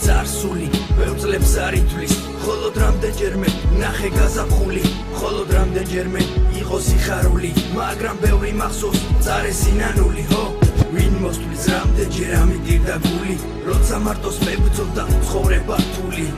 წარსული ბევრ-წლებს არ ითვლის მხოლოდ რამდენჯერმე ნახე გაზაფხული მხოლოდ რამდენჯერმე იყო სიხარული მაგრამ ბევრი მახსოვს წარე სინანული ჰო ვინ მოსთვლის რამდენჯერ ამიტირდა გული როცა მარტოს მებრძოლდა ცხოვრება რთული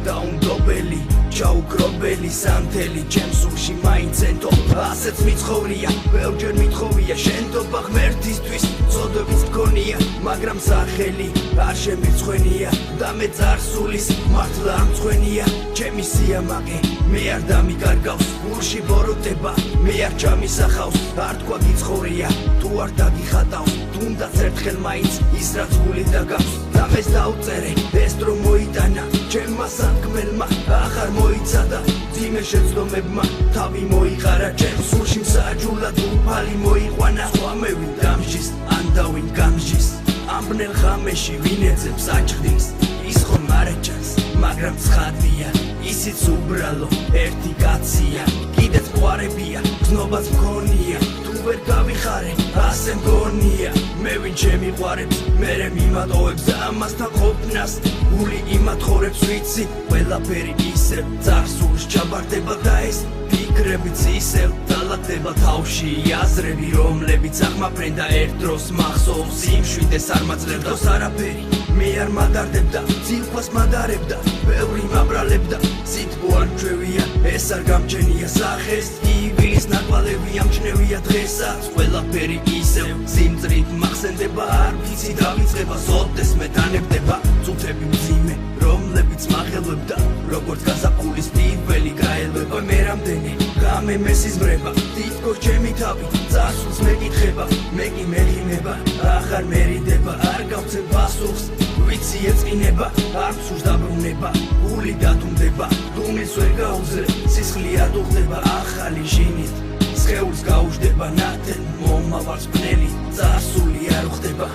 დაუნდობელი ჩაუგრობელი სანთელი ჩემს სულში მაინც ენტო ასეც მიცხოვრია ბევრჯერ მithოვია შენდობა ღმერთისთვის წოდებიც მქონია მაგრამ სახელი არ შემირცხვენია და მე წარსულის მართლა არ მცხვენია ჩემი სიამაყე მე არ დამიკარგავს გულში ბოროტება მე არ ჩამისახავს არ თქვა გიცხოვრია თუ არ დაგიხატავს თუნდაც ერთხელ მაინც ის რაც გული დაგავს და მეც დაუწერე ეს დრო მოიტანა ჩემმა სანქმელმა ახარ მოიცადა ძიმე შეცდომებმა თავი მოიყარა ჩემ სულში მსაჯულად უფალი მოიყვანა სხვამევი დამჟის ან დავინ გამჟის ამ ბნელ ღამეში ვინ ეძებს აჭრილს ის ხომ არ ეჭას მაგრამ ცხადია ისიც უბრალო ერთი კაცია კიდეც ყვარებია გზნობაც მქონია თუ ვერ გავიხარე ასე მგონია მე ვინ შემიყვარებს მერე მიმატოვებს ამასთან ყოფნას გული იმათხოვრებს ვიცი ყველაფერი ისევ წარსულს ჩაბარდება და ეს ფიქრებიც ისევ დალაგდება თავში აზრები რომლებიც აღმაფრენ და ერთ დროს მახსოვს სიმშვიდეს არ მაძლევდა არაფერი მე არ მადარდებდა ძილფას მადარებდა ბევრი მაბრალებდა სიტყვა არ მჩვევია ეს არ გამჩენია სახეს იბილის ნაკვალევი ამჩნევია დღესაც ყველაფერი ისევ სიმწრით მახსენდება არ ვიცი დავიწყება სოდეს მე დანებდება წუთები მძიმე რომლებიც მაღელვებდა როგორც გაზაფხულის პირველი გაელვება მე რამდენი გამემესიზმრება თითქოს ჩემი თავი წარსულს მეკითხება მე კი მეღიმება ახარ მერიდება არ გავცემ პასუხს ვიცი ეწყინება არ მსურს დაბრუნება გული დათუნდება დუმილს ვერ გაუძლებ სისხლი არ დუხდება ახალი ჟინით სხეულს გაუждდება ნათელ მომავალს ბნელი წარსული არ ხდება